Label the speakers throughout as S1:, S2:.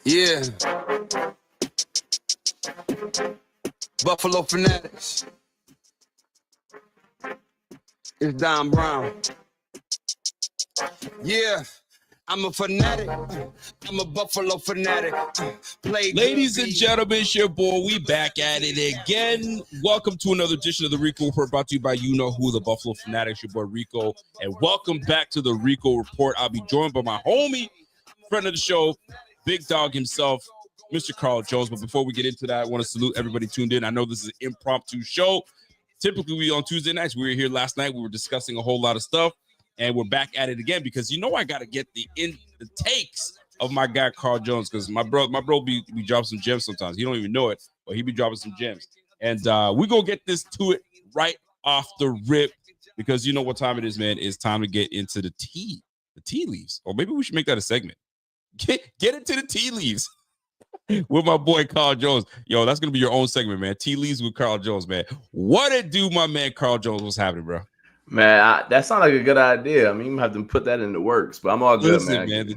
S1: Yeah. Buffalo Fanatics. It's Don Brown. Yeah. I'm a fanatic. I'm a Buffalo fanatic.
S2: Ladies and gentlemen, it's your boy. We back at it again. Welcome to another edition of the Rico Report, brought to you by you know who, the Buffalo Fanatics. Your boy Rico, and welcome back to the Rico Report. I'll be joined by my homie, friend of the show, big dog himself, Mr. Carl Jones. But before we get into that, I want to salute everybody tuned in. I know this is an impromptu show. Typically, we on Tuesday nights. We were here last night. We were discussing a whole lot of stuff. And we're back at it again because I got to get the takes of my guy Carl Jones, because my bro be dropping some gems sometimes. He don't even know it, but he be dropping some gems. And we gonna get this to it right off the rip, because you know what time it is, man. It's time to get into the tea leaves. Or maybe we should make that a segment. Get into the tea leaves with my boy Carl Jones. Yo, that's gonna be your own segment, man. Tea leaves with Carl Jones, man. What it do, my man Carl Jones? What's happening, bro?
S3: Man, that sounds like a good idea. I mean, you have to put that in the works, but I'm all good, man.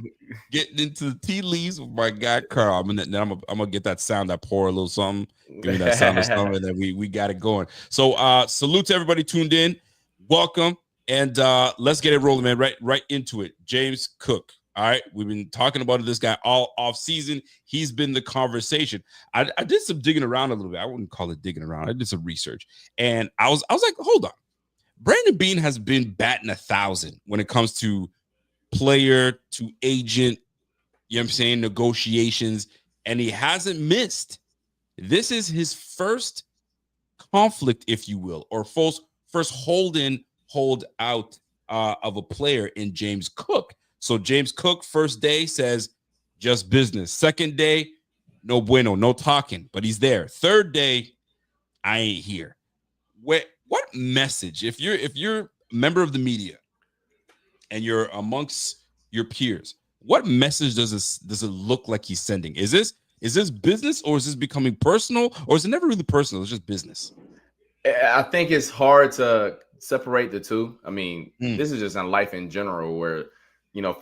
S2: Getting into the tea leaves with my guy Carl. I'm gonna get that sound. I pour a little something, give me that sound of something, and then we got it going. So salute to everybody tuned in. Welcome, and let's get it rolling, man. Right into it. James Cook. All right, we've been talking about this guy all off season. He's been the conversation. I did some digging around a little bit. I wouldn't call it digging around. I did some research, and I was like, hold on. Brandon Beane has been batting 1,000 when it comes to player to agent, you know what I'm saying, negotiations, and he hasn't missed. This is his first conflict, if you will, or first hold out of a player in James Cook. So James Cook, first day, says just business. Second day, no bueno, no talking, but he's there. Third day, I ain't here. What message, if you're a member of the media and you're amongst your peers, what message does it look like he's sending? Is this business, or is this becoming personal, or is it never really personal? It's just business.
S3: I think it's hard to separate the two. I mean, this is just in life in general where,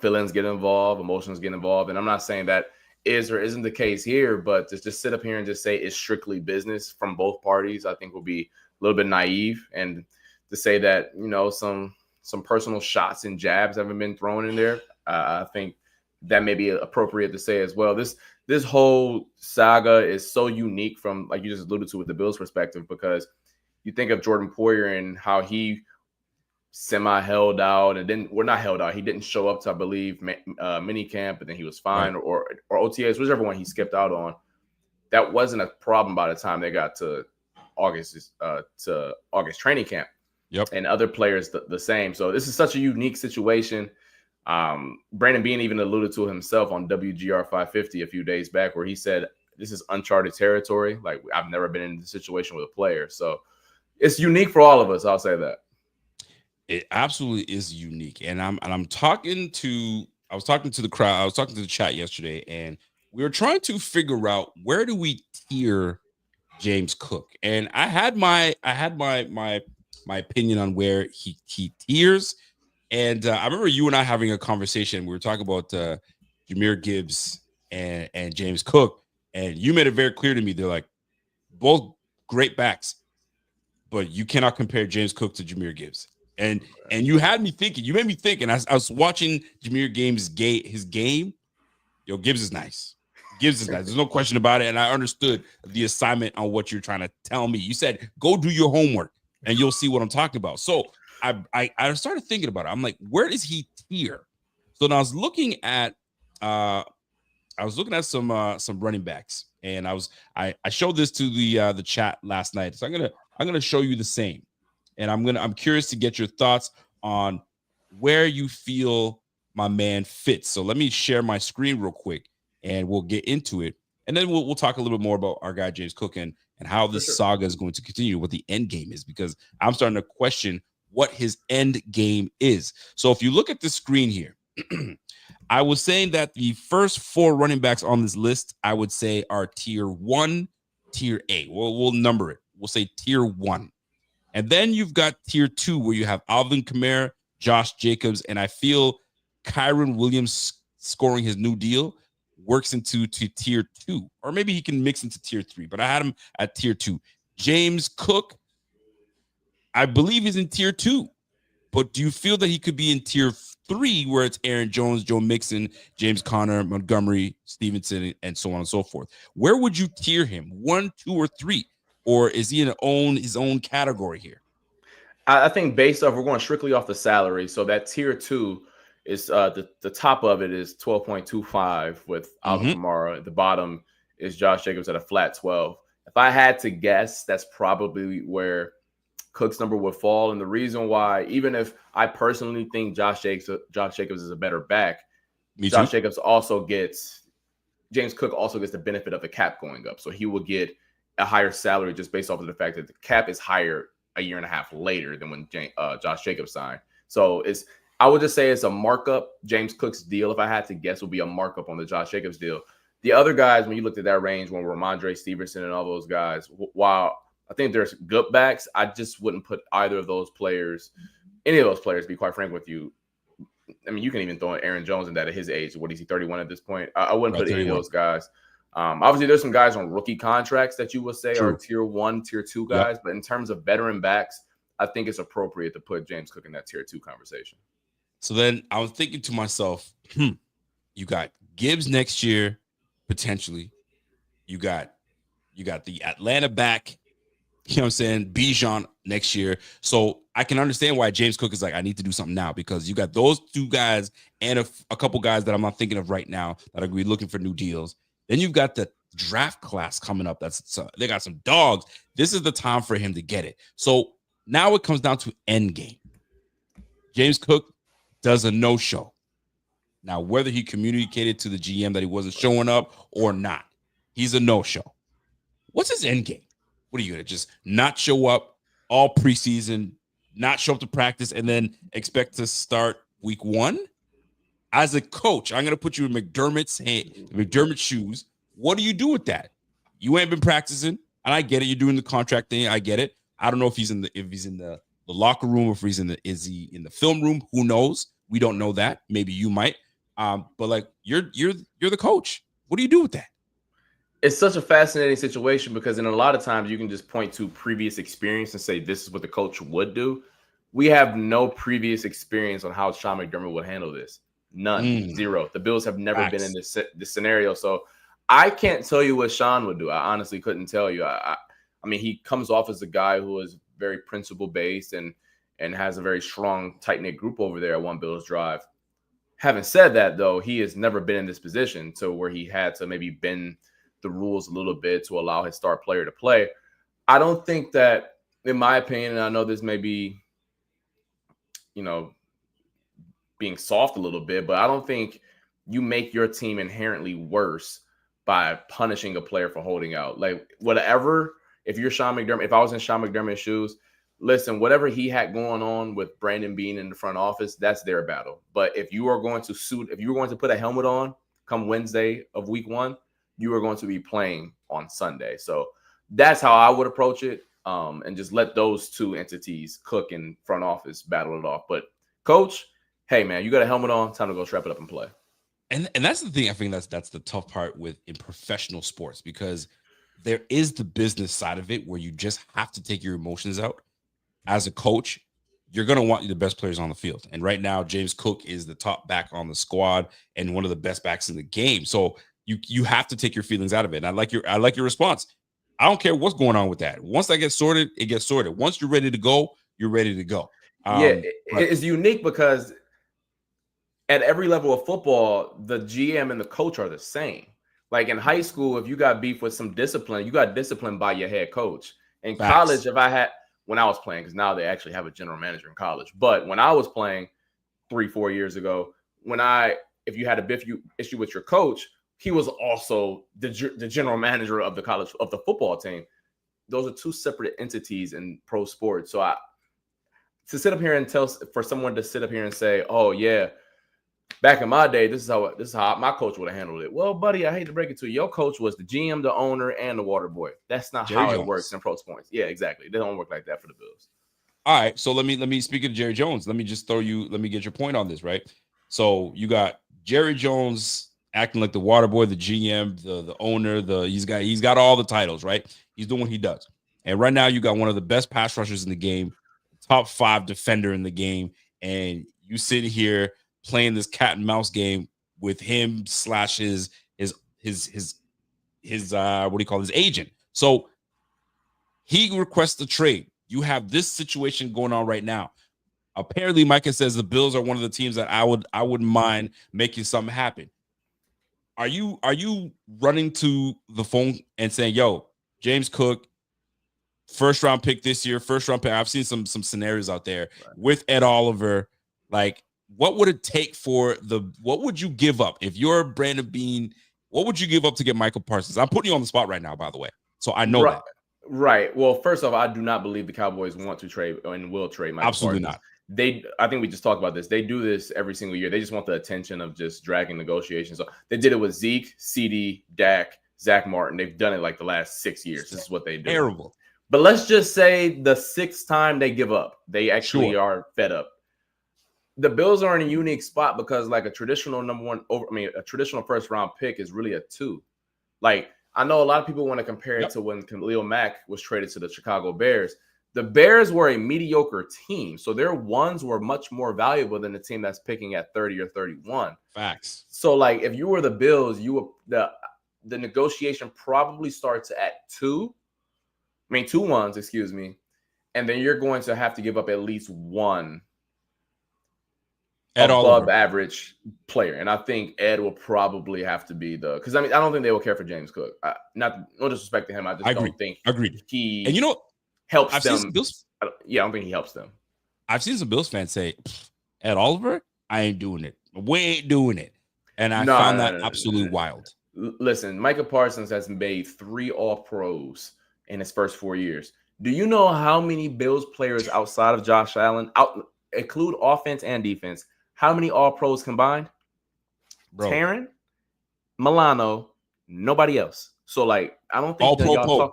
S3: feelings get involved, emotions get involved. And I'm not saying that is or isn't the case here, but to just sit up here and just say it's strictly business from both parties, I think will be a little bit naive. And to say that, some personal shots and jabs haven't been thrown in there, I think that may be appropriate to say as well. This whole saga is so unique from, like you just alluded to, with the Bills' perspective, because you think of Jordan Poyer and how he semi-held out, and then we're not held out. He didn't show up to, I believe, mini camp, and then he was fine, right, or OTAs, whichever one he skipped out on. That wasn't a problem by the time they got to August training camp.
S2: Yep.
S3: And other players the same. So this is such a unique situation. Brandon Beane even alluded to himself on WGR 550 a few days back, where he said this is uncharted territory. Like, I've never been in this situation with a player. So it's unique for all of us. I'll say that.
S2: It absolutely is unique. And I was talking to the crowd. I was talking to the chat yesterday, and we were trying to figure out, where do we tier James Cook? And I had my opinion on where he tiers. And I remember you and I having a conversation. We were talking about Jahmyr Gibbs and James Cook, and you made it very clear to me, they're like both great backs, but you cannot compare James Cook to Jahmyr Gibbs. And you had me thinking. You made me think. And I was watching Jahmyr Gibbs' his game. Yo, Gibbs is nice. There's no question about it. And I understood the assignment on what you're trying to tell me. You said, go do your homework and you'll see what I'm talking about. So I started thinking about it. I'm like, where does he tier? So then I was looking at some running backs, and I showed this to the chat last night. So I'm gonna show you the same. And I'm curious to get your thoughts on where you feel my man fits. So let me share my screen real quick, and we'll get into it. And then we'll talk a little bit more about our guy James Cook and how this saga is going to continue, what the end game is, because I'm starting to question what his end game is. So if you look at the screen here, I was saying that the first 4 running backs on this list, I would say, are tier 1, tier A. We'll number it. We'll say tier 1. And then you've got tier 2, where you have Alvin Kamara, Josh Jacobs, and I feel Kyron Williams scoring his new deal works into tier 2, or maybe he can mix into tier 3, but I had him at tier 2. James Cook, I believe he's in tier 2, but do you feel that he could be in tier 3 where it's Aaron Jones, Joe Mixon, James Conner, Montgomery, Stevenson, and so on and so forth? Where would you tier him? 1, 2, or 3? Or is he in his own category here?
S3: I think based off, we're going strictly off the salary. So that tier 2 is the top of it is 12.25 with Alvin Kamara. The bottom is Josh Jacobs at a flat 12. If I had to guess, that's probably where Cook's number would fall. And the reason why, even if I personally think Josh Jacobs is a better back, James Cook also gets the benefit of the cap going up. So he will get a higher salary just based off of the fact that the cap is higher a year and a half later than when Josh Jacobs signed. So I would just say it's a markup. James Cook's deal, if I had to guess, would be a markup on the Josh Jacobs deal. The other guys, when you looked at that range, when Ramondre Stevenson and all those guys, while I think there's good backs, I just wouldn't put any of those players, to be quite frank with you. I mean, you can even throw Aaron Jones in that at his age. What is he, 31 at this point? I wouldn't put any of those guys. Obviously, there's some guys on rookie contracts that you would say are tier 1, tier 2 guys. But in terms of veteran backs, I think it's appropriate to put James Cook in that tier 2 conversation.
S2: So then I was thinking to myself, you got Gibbs next year, potentially. You got the Atlanta back, you know what I'm saying, Bijan next year. So I can understand why James Cook is like, I need to do something now, because you got those 2 guys and a couple guys that I'm not thinking of right now that are going to be looking for new deals. Then you've got the draft class coming up. They got some dogs. This is the time for him to get it. So now it comes down to Endgame. James Cook does a no-show. Now, whether he communicated to the GM that he wasn't showing up or not, he's a no-show. What's his end game? What are you going to just not show up all preseason, not show up to practice, and then expect to start week 1? As a coach, I'm going to put you in McDermott's shoes. What do you do with that? You ain't been practicing, and I get it. You're doing the contract thing. I get it. I don't know if he's in the locker room, or if is he in the film room? Who knows? We don't know that. Maybe you might. But like you're the coach. What do you do with that?
S3: It's such a fascinating situation, because in a lot of times you can just point to previous experience and say this is what the coach would do. We have no previous experience on how Sean McDermott would handle this. None. Zero. The Bills have never been in this scenario. So I can't tell you what Sean would do. I honestly couldn't tell you. I mean, he comes off as a guy who is very principle-based and has a very strong, tight-knit group over there at One Bills Drive. Having said that, though, he has never been in this position to where he had to maybe bend the rules a little bit to allow his star player to play. I don't think that, in my opinion, and I know this may be, being soft a little bit, but I don't think you make your team inherently worse by punishing a player for holding out. Like, whatever, if you're Sean McDermott, if I was in Sean McDermott's shoes, listen, whatever he had going on with Brandon Beane in the front office, that's their battle. But if you are going to put a helmet on come Wednesday of week 1, you are going to be playing on Sunday. So that's how I would approach it. And just let those 2 entities, Cook and front office, battle it off. But coach, hey man, you got a helmet on, time to go strap it up and play.
S2: And that's the thing. I think that's the tough part in professional sports, because there is the business side of it where you just have to take your emotions out. As a coach, you're going to want the best players on the field. And right now, James Cook is the top back on the squad and one of the best backs in the game. So you have to take your feelings out of it. And I like your response. I don't care what's going on with that. Once that gets sorted, it gets sorted. Once you're ready to go, you're ready to go.
S3: It's unique because at every level of football, the GM and the coach are the same. Like in high school, if you got beef with some discipline, you got disciplined by your head coach. In college, when I was playing, because now they actually have a general manager in college. But when I was playing 3-4 years ago, if you had a issue with your coach, he was also the general manager of the football team. Those are 2 separate entities in pro sports. So to sit up here and for someone to sit up here and say, "Oh yeah, back in my day, this is how my coach would have handled it." Well, buddy, I hate to break it to you. Your coach was the GM, the owner, and the water boy. That's not how it works in pro sports. Yeah, exactly. They don't work like that for the Bills.
S2: All right. So let me speak of Jerry Jones. Let me get your point on this, right? So you got Jerry Jones acting like the water boy, the GM, the owner, he's got all the titles, right? He's doing what he does. And right now you got one of the best pass rushers in the game, top 5 defender in the game, and you sit here playing this cat and mouse game with him slash his what do you call his agent. So he requests a trade. You have this situation going on right now. Apparently, Micah says the Bills are one of the teams that I wouldn't mind making something happen. Are you running to the phone and saying, "Yo, James Cook, first round pick this year, first round pick"? I've seen some scenarios out there with Ed Oliver. Like, what would it take what would you give up if you're Brandon Beane? What would you give up to get Michael Parsons? I'm putting you on the spot right now, by the way, so I know that.
S3: Right. Well, first off, I do not believe the Cowboys want to trade and will trade Michael
S2: Absolutely
S3: Parsons.
S2: not.
S3: I think we just talked about this. They do this every single year. They just want the attention of just dragging negotiations. So they did it with Zeke, CD, Dak, Zach Martin. They've done it like the last 6 years. This is what they do.
S2: Terrible.
S3: But let's just say the 6th time they give up, they actually are fed up. The Bills are in a unique spot because like a traditional a traditional first round pick is really a 2. Like, I know a lot of people want to compare it to when Khalil Mack was traded to the Chicago Bears. The Bears were a mediocre team, so their ones were much more valuable than the team that's picking at 30 or 31.
S2: Facts.
S3: So, like, if you were the Bills, the negotiation probably starts at 2 ones, excuse me, and then you're going to have to give up at least one above average player. And I think Ed will probably have to be because I don't think they will care for James Cook. No disrespect to him. I just don't think he
S2: and
S3: helps them. I don't think he helps them.
S2: I've seen some Bills fans say, Ed Oliver, I ain't doing it. We ain't doing it. And I found that absolutely wild.
S3: Listen, Micah Parsons has made 3 All-Pros in his first 4 years. Do you know how many Bills players outside of Josh Allen, include offense and defense, how many All-Pros combined?
S2: Bro.
S3: Taryn, Milano, nobody else. So, like, I don't think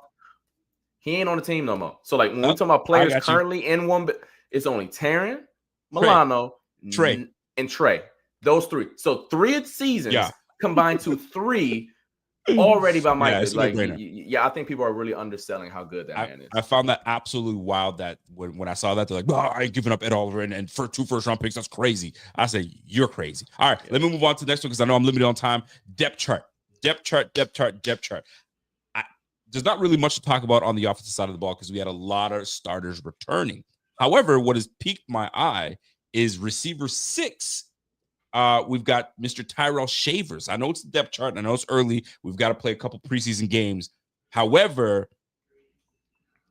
S3: he ain't on the team no more. So, like, when we're talking about players currently in one, it's only Taryn, Milano,
S2: Trey,
S3: and Trey. Those 3. So 3 seasons combined to 3 already by Mike. I think people are really underselling how good that man is.
S2: I found that absolutely wild that when I saw that, they're like, I ain't giving up Ed Oliver and for 2 first-round picks. That's crazy. I say, you're crazy. All right, let me move on to the next one because I know I'm limited on time. Depth chart. There's not really much to talk about on the offensive side of the ball because we had a lot of starters returning. However, what has piqued my eye is receiver 6. We've got Mr. Tyrell Shavers. I know it's the depth chart, and I know it's early. We've got to play a couple preseason games. However,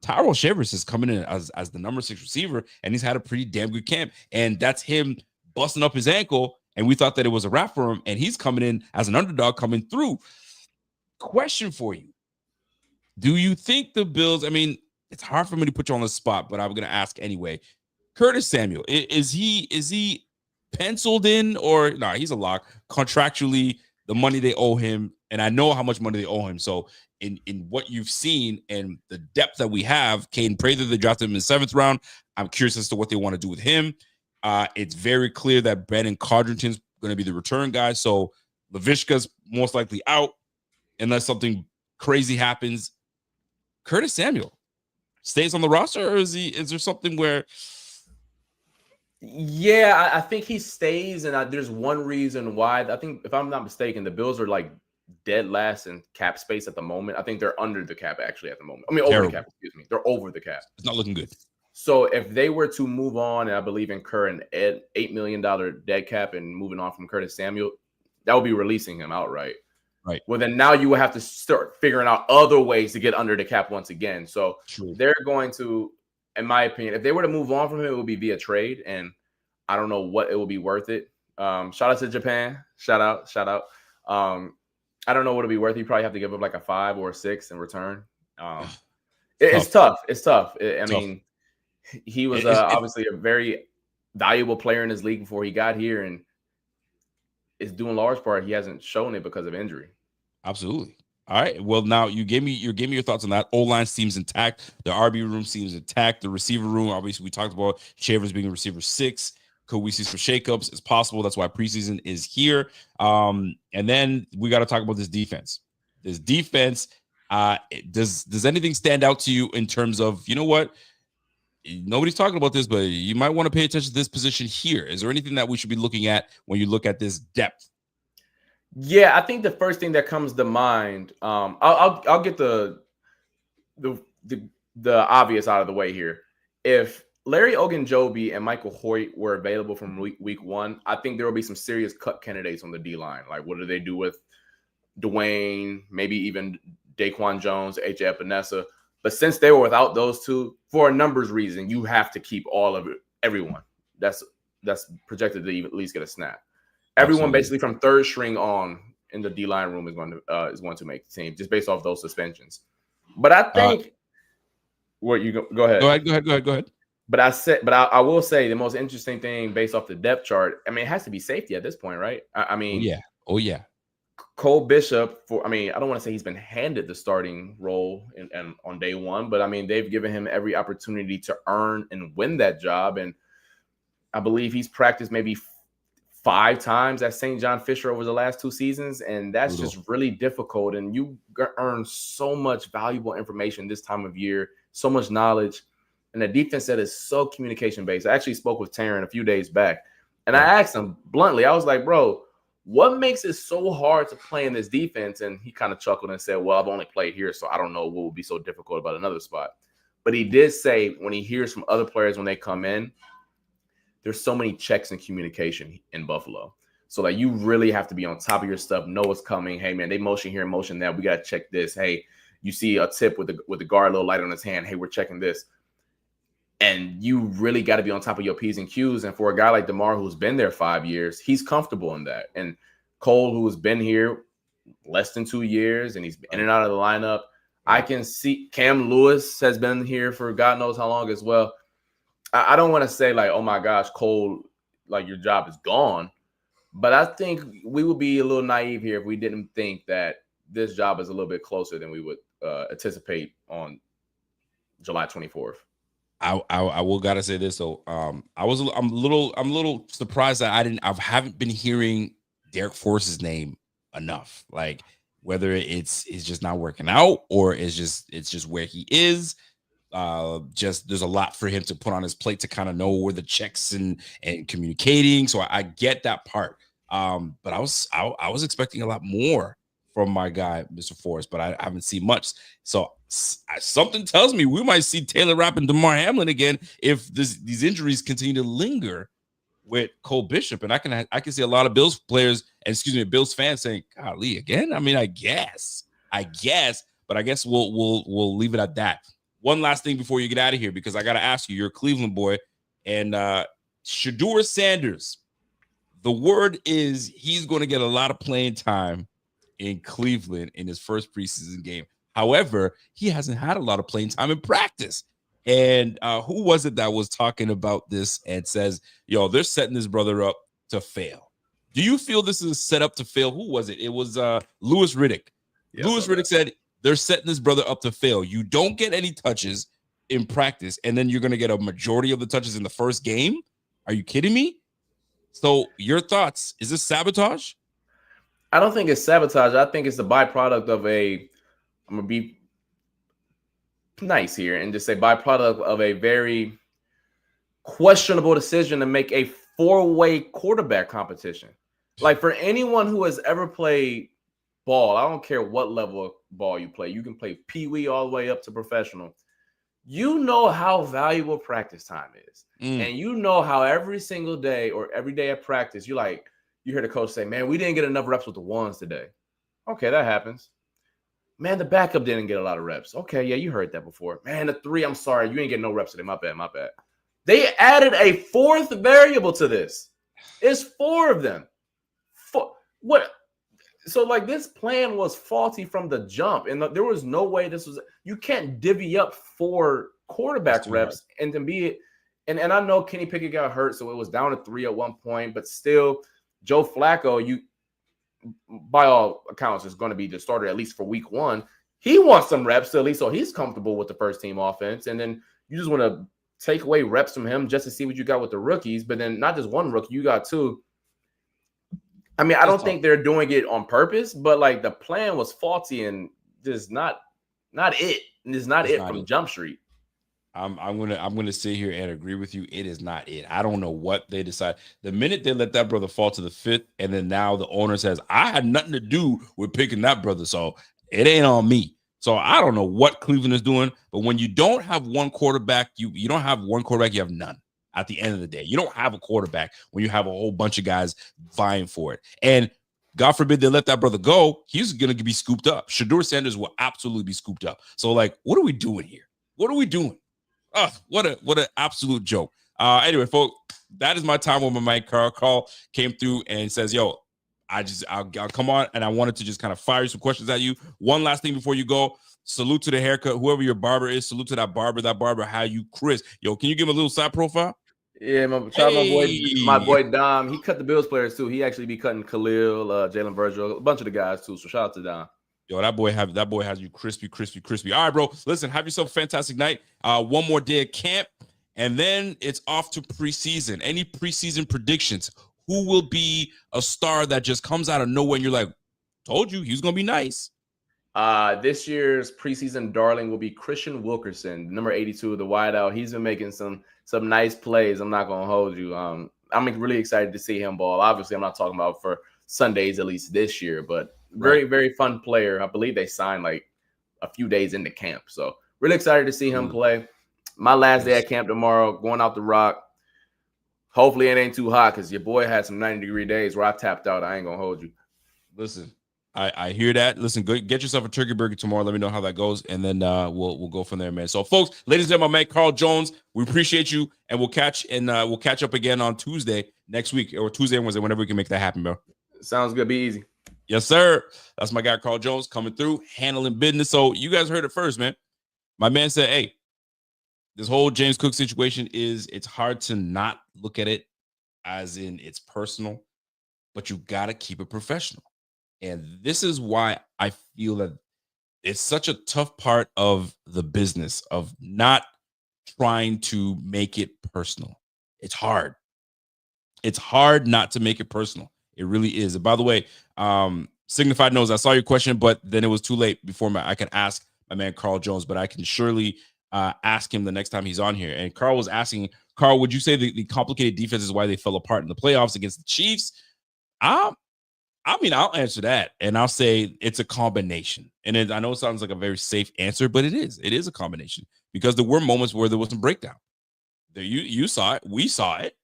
S2: Tyrell Shavers is coming in as the number 6 receiver, and he's had a pretty damn good camp. And that's him busting up his ankle, and we thought that it was a wrap for him, and he's coming in as an underdog coming through. Question for you. Do you think the Bills, it's hard for me to put you on the spot, but I'm going to ask anyway. Curtis Samuel, is he penciled in or no? He's a lock contractually. The money they owe him, and I know how much money they owe him. So in what you've seen and the depth that we have, Caden Prather, they drafted him in the 7th round. I'm curious as to what they want to do with him. It's very clear that Brandon Codrington's going to be the return guy. So Laviska's most likely out unless something crazy happens. Curtis Samuel stays on the roster, or is there something where?
S3: Yeah, I think he stays, and there's one reason why. I think, if I'm not mistaken, the Bills are like dead last in cap space at the moment. I think they're under the cap actually at the moment. Over the cap, excuse me. They're over the cap.
S2: It's not looking good.
S3: So if they were to move on, and I believe incur an $8 million dead cap and moving on from Curtis Samuel, that would be releasing him outright.
S2: Right.
S3: Well, then now you will have to start figuring out other ways to get under the cap once again. So they're going to, in my opinion, if they were to move on from him, it would be via trade, and I don't know what it will be worth it. Shout out to Japan. Shout out. I don't know what it'll be worth. You probably have to give up like a 5 or a 6 in return. It's tough. It's tough. He was obviously a very valuable player in his league before he got here, and it's due in large part he hasn't shown it because of injury.
S2: Absolutely. All right. Well, now you gave me your thoughts on that. O-line seems intact. The RB room seems intact. The receiver room, obviously, we talked about Shavers being a receiver 6. Could we see some shakeups? It's possible. That's why preseason is here. And then we got to talk about this defense. This defense, does anything stand out to you in terms of, you know what? Nobody's talking about this, but you might want to pay attention to this position here. Is there anything that we should be looking at when you look at this depth?
S3: Yeah, I think the first thing that comes to mind, I'll get the obvious out of the way here. If Larry Ogunjobi and Michael Hoyt were available from week one, I think there will be some serious cut candidates on the D line. Like, what do they do with Dwayne? Maybe even Daquan Jones, AJ Epinesa. But since they were without those two, for a numbers reason, you have to keep all of everyone. That's projected to at least get a snap. Everyone basically from third string on in the D line room is going to make the team just based off those suspensions. But I think what you go ahead.
S2: Go ahead.
S3: But I will say the most interesting thing based off the depth chart. I mean, it has to be safety at this point, right? I mean,
S2: oh yeah.
S3: Cole Bishop I don't want to say he's been handed the starting role and on day one, but I mean, they've given him every opportunity to earn and win that job. And I believe he's practiced maybe 5 times at St. John Fisher over the last 2 seasons. And that's just really difficult. And you earn so much valuable information this time of year, so much knowledge. And the defense that is so communication based. I actually spoke with Taryn a few days back and I asked him bluntly, I was like, bro, what makes it so hard to play in this defense? And he kind of chuckled and said, well, I've only played here, so I don't know what would be so difficult about another spot. But he did say when he hears from other players when they come in, there's so many checks and communication in Buffalo. So like you really have to be on top of your stuff, know what's coming. Hey, man, they motion here, motion that. We got to check this. Hey, you see a tip with the guard, a little light on his hand. Hey, we're checking this. And you really got to be on top of your P's and Q's. And for a guy like DeMar, who's been there 5 years, he's comfortable in that. And Cole, who has been here less than 2 years, and he's in and out of the lineup. I can see Cam Lewis has been here for God knows how long as well. I don't want to say like, oh my gosh, Cole, like your job is gone. But I think we would be a little naive here if we didn't think that this job is a little bit closer than we would anticipate on July 24th.
S2: I will gotta say this though. I'm a little surprised that I haven't been hearing Derek Force's name enough. Like whether it's just not working out or it's just where he is. Just there's a lot for him to put on his plate to kind of know where the checks and communicating. So I get that part. But I was expecting a lot more from my guy, Mr. Forrest, but I haven't seen much. So something tells me we might see Taylor Rapp and DeMar Hamlin again if these injuries continue to linger with Cole Bishop. And I can see a lot of Bills fans saying, golly, again? I mean, I guess, but I guess we'll leave it at that. One last thing before you get out of here, because I got to ask you, you're a Cleveland boy, and Shedeur Sanders, the word is he's going to get a lot of playing time in Cleveland in his first preseason game. However, he hasn't had a lot of playing time in practice. And who was it that was talking about this and says, yo, they're setting this brother up to fail? Do you feel this is set up to fail? Who was it? It was Louis Riddick. Yeah, Louis Riddick said they're setting this brother up to fail. You don't get any touches in practice, and then you're going to get a majority of the touches in the first game? Are you kidding me? So your thoughts, is this sabotage?
S3: I don't think it's sabotage. I think it's the byproduct of I'm going to be nice here and just say byproduct of a very questionable decision to make a 4-way quarterback competition. Like for anyone who has ever played ball, I don't care what level of ball you play. You can play pee-wee all the way up to professional. You know how valuable practice time is. And you know how every single day or every day at practice, you hear the coach say, man, we didn't get enough reps with the ones today. Okay, that happens. Man, the backup didn't get a lot of reps. Okay, yeah, you heard that before. Man, the 3, I'm sorry, you ain't getting no reps today. My bad. They added a 4th variable to this. It's 4 of them. What? So, like, this plan was faulty from the jump, and there was no way you can't divvy up 4 quarterback reps and then be – and I know Kenny Pickett got hurt, so it was down to 3 at one point, but still, Joe Flacco, by all accounts, is going to be the starter at least for week 1. He wants some reps at least so he's comfortable with the first-team offense, and then you just want to take away reps from him just to see what you got with the rookies. But then not just one rookie, you got two. I mean, I don't think they're doing it on purpose, but like the plan was faulty and just not it. It's not it from Jump Street.
S2: I'm gonna sit here and agree with you. It is not it. I don't know what they decide. The minute they let that brother fall to the fifth, and then now the owner says, I had nothing to do with picking that brother, so it ain't on me. So I don't know what Cleveland is doing, but when you don't have one quarterback, you don't have one quarterback, you have none. At the end of the day, you don't have a quarterback when you have a whole bunch of guys vying for it. And God forbid they let that brother go, he's going to be scooped up. Shedeur Sanders will absolutely be scooped up. So, like, what are we doing here? What are we doing? Oh, what an absolute joke. Anyway, folks, that is my time with my mic. Carl came through and says, yo, I'll come on, and I wanted to just kind of fire some questions at you. One last thing before you go. Salute to the haircut. Whoever your barber is, salute to that barber. That barber, how you crisp. Yo, can you give him a little side profile?
S3: Yeah, my boy Dom. He cut the Bills players too. He actually be cutting Khalil, Jalen Virgil, a bunch of the guys too. So shout out to Dom.
S2: Yo, that boy has you crispy. All right, bro. Listen, have yourself a fantastic night. One more day of camp, and then it's off to preseason. Any preseason predictions? Who will be a star that just comes out of nowhere and you're like, told you he's gonna be nice?
S3: This year's preseason darling will be Christian Wilkerson, number 82, the wideout. He's been making some nice plays. I'm not gonna hold you. I'm really excited to see him ball. Obviously, I'm not talking about for Sundays at least this year, but very, very fun player. I believe they signed like a few days into camp, so really excited to see him play. My last day at camp tomorrow, going out the rock. Hopefully, it ain't too hot because your boy had some 90-degree days where I tapped out. I ain't gonna hold you.
S2: Listen. I hear that. Listen, go get yourself a turkey burger tomorrow. Let me know how that goes, and then we'll go from there, man. So, folks, ladies and gentlemen, my man Carl Jones, we appreciate you, and we'll catch up again on Tuesday next week, or Tuesday and Wednesday, whenever we can make that happen, bro.
S3: Sounds good. Be easy.
S2: Yes, sir. That's my guy Carl Jones coming through, handling business. So you guys heard it first, man. My man said, "Hey, this whole James Cook situation it's hard to not look at it as in it's personal, but you got to keep it professional." And this is why I feel that it's such a tough part of the business of not trying to make it personal. It's hard. It's hard not to make it personal. It really is. And by the way, Signified knows I saw your question, but then it was too late before I could ask my man Carl Jones, but I can surely ask him the next time he's on here. And Carl was asking, Carl, would you say the complicated defense is why they fell apart in the playoffs against the Chiefs? I mean, I'll answer that, and I'll say it's a combination. And I know it sounds like a very safe answer, but it is. It is a combination because there were moments where there was some breakdown. You saw it. We saw it.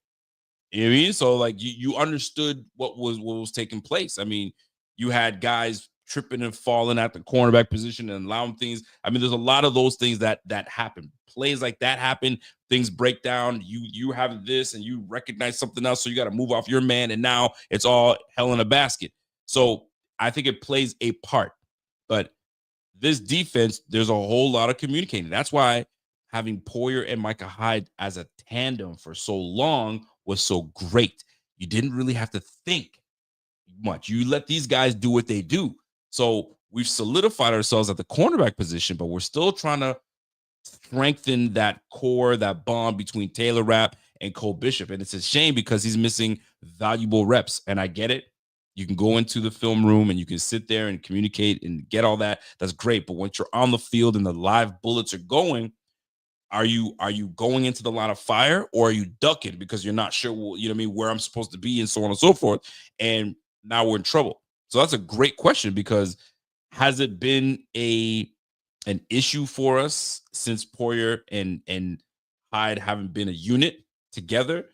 S2: You know what I mean? So, like, you understood what was taking place. I mean, you had guys tripping and falling at the cornerback position and allowing things. I mean, there's a lot of those things that happen. Plays like that happen. Things break down. You have this and you recognize something else, so you got to move off your man, and now it's all hell in a basket. So I think it plays a part. But this defense, there's a whole lot of communicating. That's why having Poyer and Micah Hyde as a tandem for so long was so great. You didn't really have to think much. You let these guys do what they do. So we've solidified ourselves at the cornerback position, but we're still trying to strengthen that core, that bond between Taylor Rapp and Cole Bishop. And it's a shame because he's missing valuable reps. And I get it. You can go into the film room and you can sit there and communicate and get all that. That's great. But once you're on the field and the live bullets are going, are you going into the line of fire, or are you ducking because you're not sure, you know what I mean, where I'm supposed to be and so on and so forth? And now we're in trouble. So that's a great question, because has it been an issue for us since Poyer and Hyde haven't been a unit together?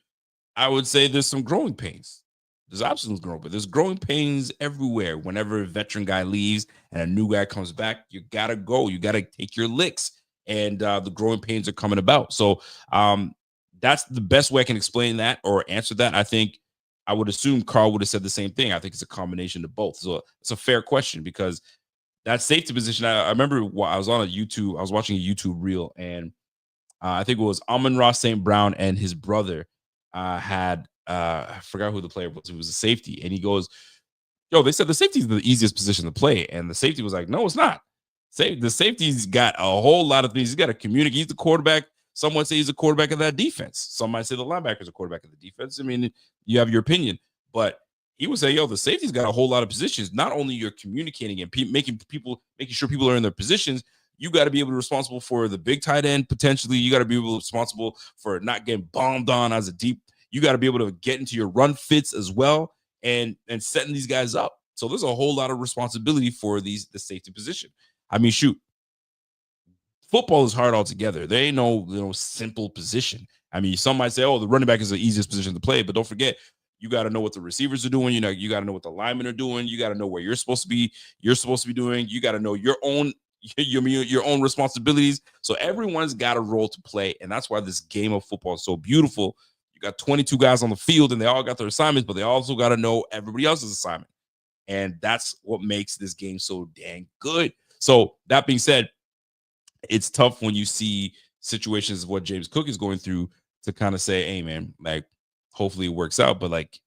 S2: I would say there's some growing pains. There's absolute growth, but there's growing pains everywhere. Whenever a veteran guy leaves and a new guy comes back, you got to go. You got to take your licks, and the growing pains are coming about. So that's the best way I can explain that or answer that. I think I would assume Carl would have said the same thing. I think it's a combination of both. So it's a fair question, because that safety position, I remember I was watching a YouTube reel, and I think it was Amon-Ra St. Brown and his brother had I forgot who the player was. It was a safety, and he goes, "Yo, they said the safety is the easiest position to play," and the safety was like, "No, it's not. The safety's got a whole lot of things. He's got to communicate. He's the quarterback, Some might say he's a quarterback of that defense. Some might say the linebacker is a quarterback of the defense. I mean, you have your opinion, but he would say, yo, the safety's got a whole lot of positions. Not only you're communicating and making sure people are in their positions, you got to be able to be responsible for the big tight end potentially. You got to be able to be responsible for not getting bombed on as a deep. You got to be able to get into your run fits as well and setting these guys up. So there's a whole lot of responsibility for the safety position. I mean, shoot, football is hard altogether. There ain't no simple position. I mean, some might say, oh, the running back is the easiest position to play, but don't forget, you got to know what the receivers are doing. You got to know what the linemen are doing. You got to know where you're supposed to be. Doing. You got to know your own responsibilities. So everyone's got a role to play, and that's why this game of football is so beautiful. You got 22 guys on the field, and they all got their assignments, but they also got to know everybody else's assignment, and that's what makes this game so dang good. So that being said, it's tough when you see situations of what James Cook is going through to kind of say, hey, man, like, hopefully it works out. But, like,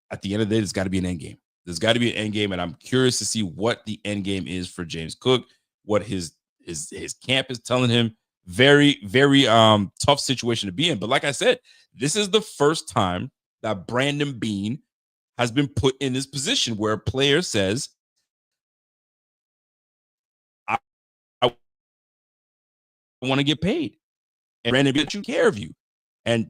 S2: at the end of the day, there's got to be an end game. There's got to be an end game, and I'm curious to see what the end game is for James Cook, what his camp is telling him. Very, very tough situation to be in. But like I said, this is the first time that Brandon Beane has been put in this position where a player says, I want to get paid. And Brandon Beane takes care of you. And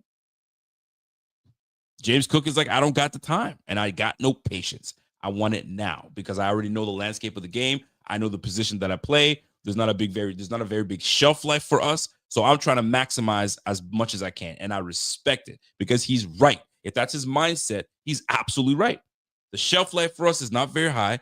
S2: James Cook is like, I don't got the time and I got no patience. I want it now because I already know the landscape of the game. I know the position that I play. There's not a very big shelf life for us. So I'm trying to maximize as much as I can. And I respect it because he's right. If that's his mindset, he's absolutely right. The shelf life for us is not very high.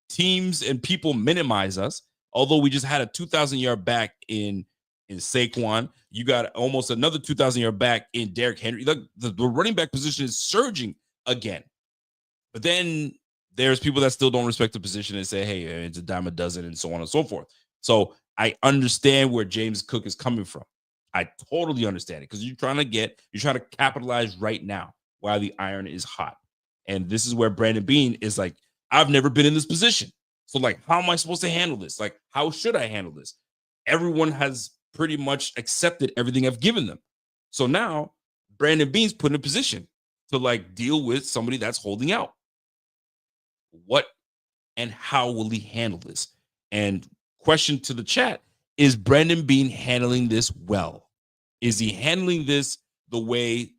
S2: Teams and people minimize us. Although we just had a 2,000-yard back in Saquon. You got almost another 2,000-yard back in Derrick Henry. The running back position is surging again. But then there's people that still don't respect the position and say, hey, it's a dime a dozen and so on and so forth. So I understand where James Cook is coming from. I totally understand it because you're trying to capitalize right now while the iron is hot. And this is where Brandon Beane is like, I've never been in this position. So, like, how am I supposed to handle this? Like, how should I handle this? Everyone has pretty much accepted everything I've given them. So now Brandon Beane's put in a position to, like, deal with somebody that's holding out. What and how will he handle this? And question to the chat, is Brandon Beane handling this well? Is he handling this the way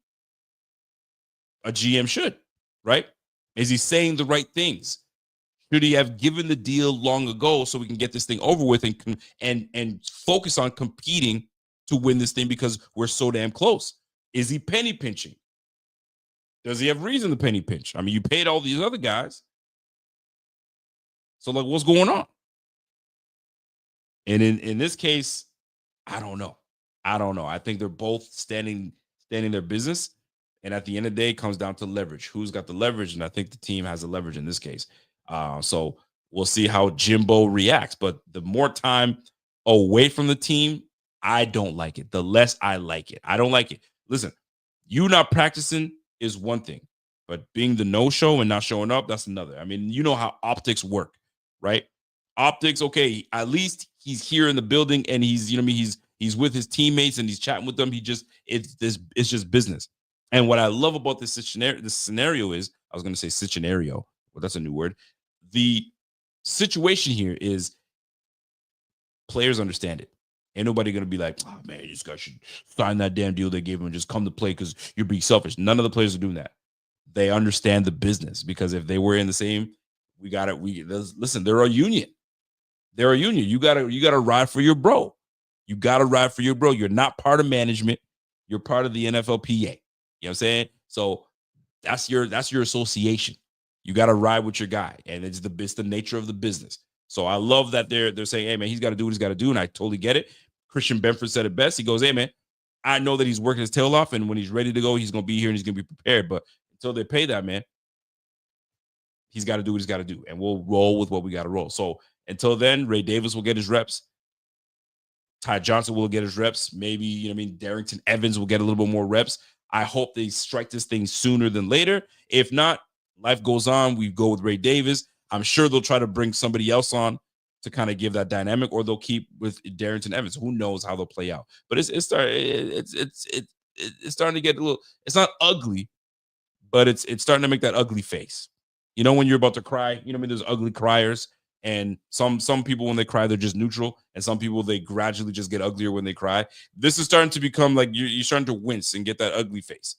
S2: a GM should, right? Is he saying the right things? Should he have given the deal long ago so we can get this thing over with and focus on competing to win this thing because we're so damn close? Is he penny pinching? Does he have reason to penny pinch? I mean, you paid all these other guys. So, like, what's going on? And in this case, I don't know. I think they're both standing their business. And at the end of the day, it comes down to leverage. Who's got the leverage? And I think the team has the leverage in this case. So we'll see how Jimbo reacts. But the more time away from the team, I don't like it. The less I like it. I don't like it. Listen, you not practicing is one thing, but being the no-show and not showing up, that's another. I mean, you know how optics work, right? Optics, okay, at least he's here in the building and he's with his teammates and he's chatting with them. It's just business. And what I love about this scenario is, I was going to say scenario, but that's a new word. The situation here is players understand it. Ain't nobody going to be like, oh, man, this guy should sign that damn deal they gave him and just come to play because you're being selfish. None of the players are doing that. They understand the business because if they were in the same, listen, they're a union. They're a union. You gotta ride for your bro. You gotta ride for your bro. You're not part of management. You're part of the NFLPA. You know what I'm saying? So that's your association. You gotta ride with your guy, and it's the nature of the business. So I love that they're saying, hey man, he's got to do what he's got to do, and I totally get it. Christian Benford said it best. He goes, hey man, I know that he's working his tail off, and when he's ready to go, he's gonna be here and he's gonna be prepared. But until they pay that man, he's got to do what he's got to do, and we'll roll with what we got to roll. So until then, Ray Davis will get his reps. Ty Johnson will get his reps. Maybe, Darrington Evans will get a little bit more reps. I hope they strike this thing sooner than later. If not, life goes on. We go with Ray Davis. I'm sure they'll try to bring somebody else on to kind of give that dynamic, or they'll keep with Darrington Evans. Who knows how they'll play out? But it's starting to get a little. It's not ugly, but it's starting to make that ugly face. You know, when you're about to cry, you know, I mean, there's ugly criers, and some people when they cry they're just neutral, and some people they gradually just get uglier when they cry. This is starting to become like you're starting to wince and get that ugly face.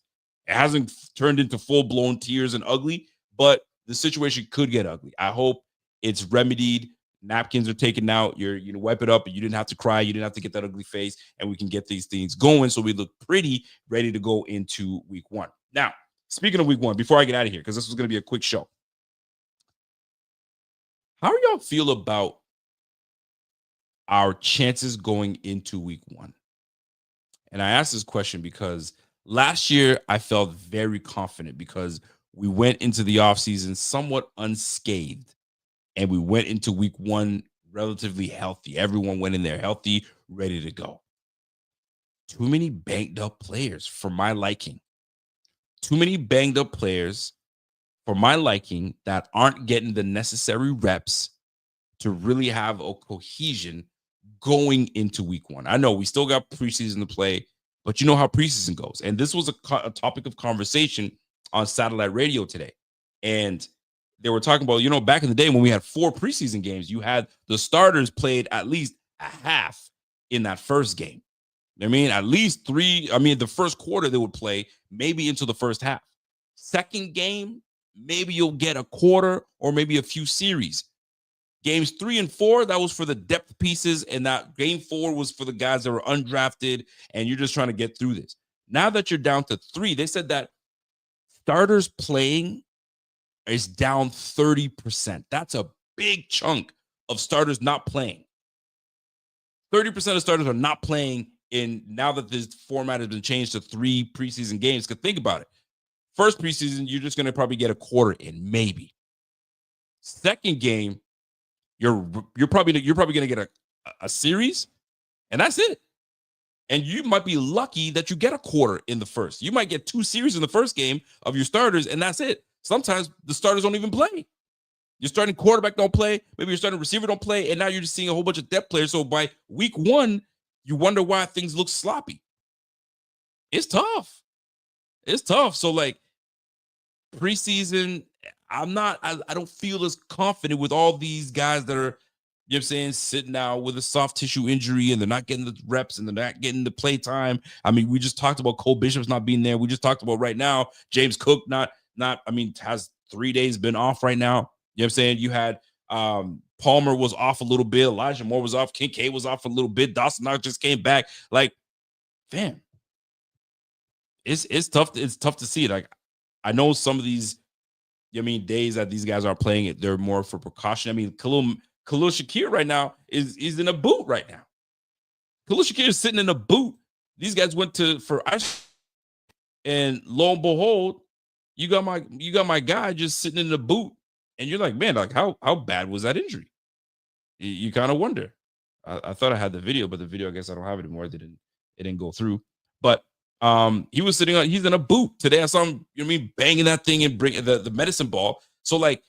S2: It hasn't turned into full-blown tears and ugly, but the situation could get ugly. I hope it's remedied. Napkins are taken out. You wipe it up, and you didn't have to cry. You didn't have to get that ugly face, and we can get these things going so we look pretty ready to go into week 1. Now, speaking of week 1, before I get out of here, because this was going to be a quick show, how are y'all feel about our chances going into week 1? And I asked this question because last year I felt very confident because we went into the offseason somewhat unscathed, and we went into week 1 relatively healthy. Everyone went in there healthy, ready to go. Too many banged up players for my liking. Too many banged up players for my liking that aren't getting the necessary reps to really have a cohesion going into week 1. I know we still got preseason to play, but you know how preseason goes. And this was a topic of conversation on satellite radio today. And they were talking about, you know, back in the day when we had 4 preseason games, you had the starters played at least a half in that first game. I mean, at least 3. I mean, the first quarter they would play maybe into the first half. Second game, maybe you'll get a quarter or maybe a few series. Games 3 and 4, that was for the depth pieces, and that game 4 was for the guys that were undrafted, and you're just trying to get through this. Now that you're down to 3, they said that starters playing is down 30%. That's a big chunk of starters not playing. 30% of starters are not playing now that this format has been changed to 3 preseason games. Because think about it. First preseason, you're just going to probably get a quarter in, maybe. Second game, you're probably going to get a series, and that's it. And you might be lucky that you get a quarter in the first. You might get 2 series in the first game of your starters, and that's it. Sometimes the starters don't even play. Your starting quarterback don't play. Maybe your starting receiver don't play, and now you're just seeing a whole bunch of depth players. So by week 1, you wonder why things look sloppy. It's tough. It's tough. So like preseason, I don't feel as confident with all these guys that are, you know what I'm saying, sitting out with a soft tissue injury, and they're not getting the reps and they're not getting the play time. I mean, we just talked about Cole Bishop's not being there. We just talked about right now James Cook has 3 days been off right now. You know what I'm saying? You had Palmer was off a little bit. Elijah Moore was off. Kincaid was off a little bit. Dawson Knox just came back. Like, fam, it's tough. It's tough to see. Like, I know some of these, I mean, days that these guys are playing it, they're more for precaution. I mean, Khalil Shakir right now is in a boot right now. Khalil Shakir is sitting in a boot. These guys went for ice, and lo and behold, you got my guy just sitting in the boot, and you're like, man, like how bad was that injury? You kind of wonder. I thought I had the video, but the video, I guess I don't have it anymore. It didn't go through. But he was he's in a boot today. I saw him, you know what I mean, banging that thing and bring the medicine ball. So like,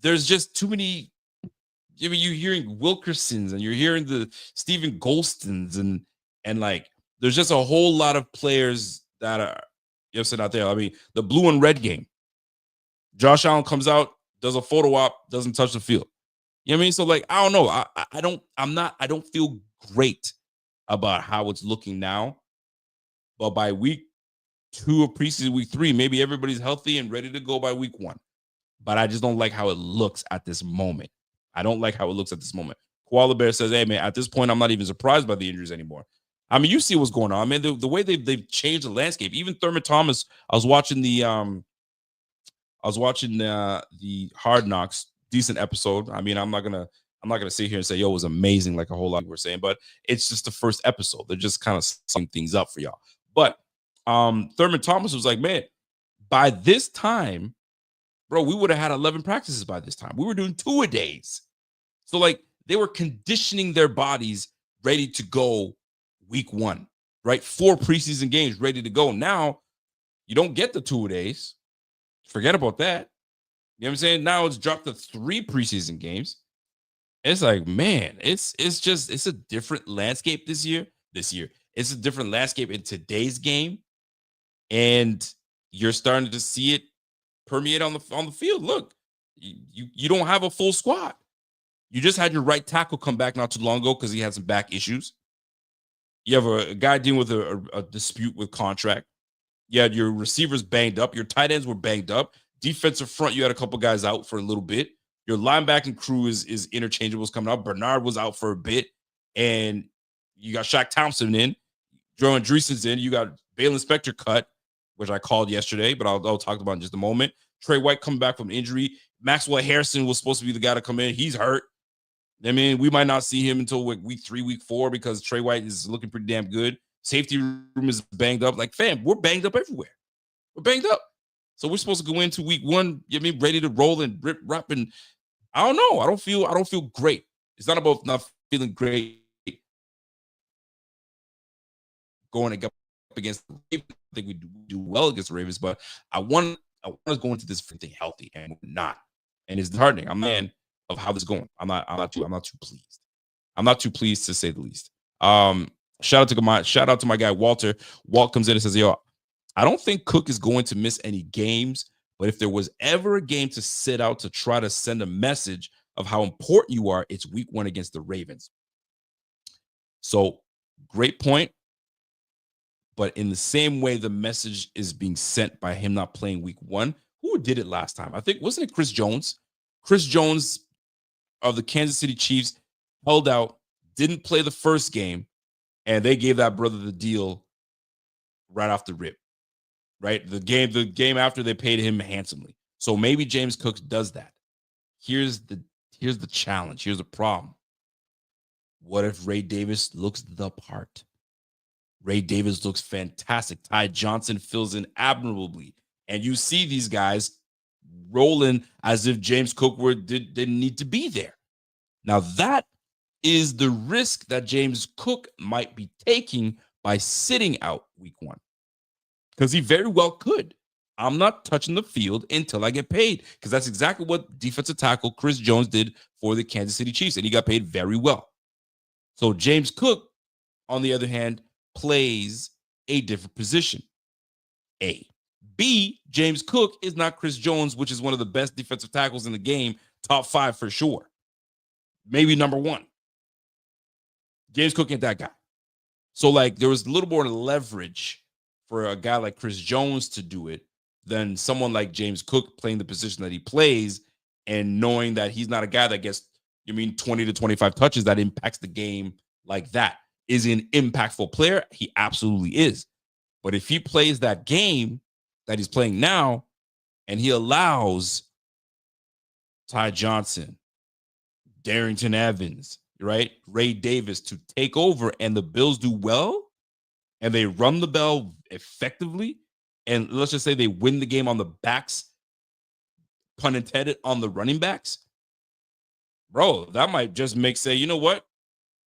S2: there's just too many. I mean, you're hearing Wilkersons and you're hearing the Stephen Golstons and like, there's just a whole lot of players that are, you know, sitting out there. I mean, the blue and red game. Josh Allen comes out, does a photo op, doesn't touch the field. You know what I mean? So like, I don't know. I don't feel great about how it's looking now. But by week 2 of preseason, week 3, maybe everybody's healthy and ready to go by week 1. But I just don't like how it looks at this moment. I don't like how it looks at this moment. Koala Bear says, hey, man, at this point, I'm not even surprised by the injuries anymore. I mean, you see what's going on. I mean, the way they've changed the landscape. Even Thurman Thomas, I was watching the Hard Knocks, decent episode. I mean, I'm not gonna sit here and say, yo, it was amazing, like a whole lot we're saying, but it's just the first episode. They're just kind of summing things up for y'all. But Thurman Thomas was like, man, by this time, bro, we would have had 11 practices by this time. We were doing 2-a-days. So like, they were conditioning their bodies ready to go week 1, right? 4 preseason games ready to go. Now you don't get the 2-a-days. Forget about that. You know what I'm saying? Now it's dropped to 3 preseason games. It's like, man, it's a different landscape this year. It's a different landscape in today's game, and you're starting to see it permeate on the field. Look, you don't have a full squad. You just had your right tackle come back not too long ago because he had some back issues. You have a guy dealing with a dispute with contract. You had your receivers banged up. Your tight ends were banged up. Defensive front, you had a couple guys out for a little bit. Your linebacking crew is interchangeables coming out. Bernard was out for a bit, and you got Shaq Thompson in. Joe Andreessen's in. You got Balen Spector cut, which I called yesterday, but I'll talk about in just a moment. Trey White coming back from injury. Maxwell Harrison was supposed to be the guy to come in. He's hurt. I mean, we might not see him until week 3, week 4, because Trey White is looking pretty damn good. Safety room is banged up. Like, fam, we're banged up everywhere. We're banged up. So we're supposed to go into week 1, ready to roll and rip, and I don't know. I don't feel great. It's not about not feeling great going up against the Ravens. I think we do well against the Ravens, but I want us going into this thing healthy, and we're not. And it's disheartening. I'm a man of how this is going. I'm not too pleased. I'm not too pleased, to say the least. Shout out to my guy Walter. Walt comes in and says, yo, I don't think Cook is going to miss any games, but if there was ever a game to sit out to try to send a message of how important you are, it's week 1 against the Ravens. So, great point. But in the same way the message is being sent by him not playing week 1, who did it last time? I think, wasn't it Chris Jones? Chris Jones of the Kansas City Chiefs held out, didn't play the first game, and they gave that brother the deal right off the rip. Right? The game after, they paid him handsomely. So maybe James Cook does that. Here's the challenge. Here's the problem. What if Ray Davis looks the part? Ray Davis looks fantastic. Ty Johnson fills in admirably. And you see these guys rolling as if James Cook didn't need to be there. Now, that is the risk that James Cook might be taking by sitting out week 1. Because he very well could. I'm not touching the field until I get paid. Because that's exactly what defensive tackle Chris Jones did for the Kansas City Chiefs. And he got paid very well. So James Cook, on the other hand, plays a different position. A. B, James Cook is not Chris Jones, which is one of the best defensive tackles in the game. Top 5 for sure. Maybe number 1. James Cook ain't that guy. So, like, there was a little more leverage for a guy like Chris Jones to do it than someone like James Cook playing the position that he plays and knowing that he's not a guy that gets, 20 to 25 touches that impacts the game like that. Is he an impactful player? He absolutely is. But if he plays that game that he's playing now, and he allows Ty Johnson, Darrington Evans, right, Ray Davis to take over, and the Bills do well, and they run the ball effectively, and let's just say they win the game on the backs, pun intended, on the running backs, bro, that might just say, you know what?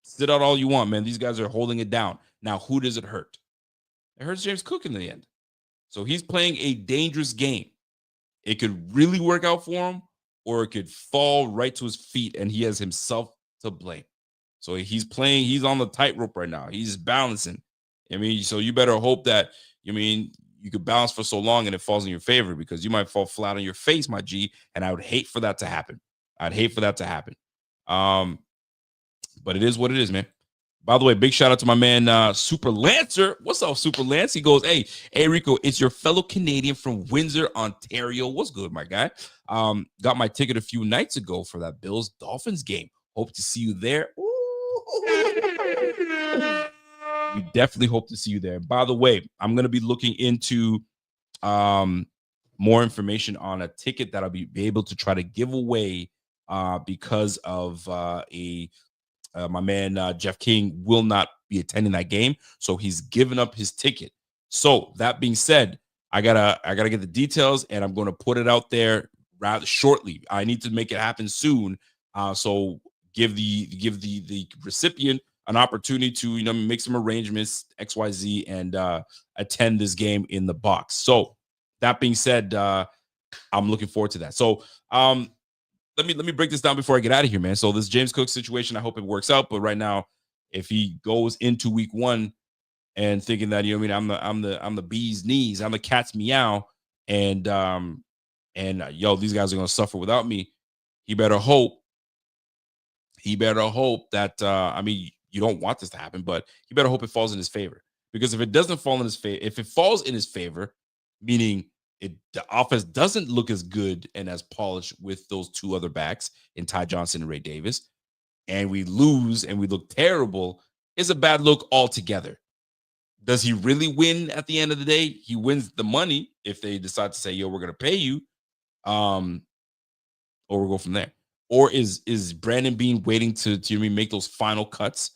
S2: Sit out all you want, man. These guys are holding it down. Now, who does it hurt? It hurts James Cook in the end. So he's playing a dangerous game. It could really work out for him, or it could fall right to his feet, and he has himself to blame. So he's on the tightrope right now. He's balancing. So you better hope that, you could balance for so long and it falls in your favor, because you might fall flat on your face, my G, and I would hate for that to happen. But it is what it is, man. By the way, big shout out to my man, Super Lancer. What's up, Super Lance? He goes, hey, Rico, it's your fellow Canadian from Windsor, Ontario. What's good, my guy? Got my ticket a few nights ago for that Bills-Dolphins game. Hope to see you there. We definitely hope to see you there. By the way, I'm going to be looking into more information on a ticket that I'll be able to try to give away because of my man Jeff King will not be attending that game, so he's given up his ticket. So that being said, I gotta get the details, and I'm going to put it out there rather shortly. I need to make it happen soon. So give the recipient an opportunity to make some arrangements XYZ and attend this game in the box. So that being said, I'm looking forward to that. So let me break this down before I get out of here, man. So this James Cook situation, I hope it works out. But right now, if he goes into week 1 and thinking that, you know what I mean, I'm the bee's knees, I'm the cat's meow, and these guys are gonna suffer without me. He better hope that I mean, you don't want this to happen, but he better hope it falls in his favor. Because if it doesn't fall in his favor, if it falls in his favor, meaning the offense doesn't look as good and as polished with those 2 other backs in Ty Johnson and Ray Davis, and we lose and we look terrible, it's a bad look altogether. Does he really win at the end of the day? He wins the money if they decide to say, yo, we're gonna pay you, or we'll go from there. Or is Brandon Beane waiting to make those final cuts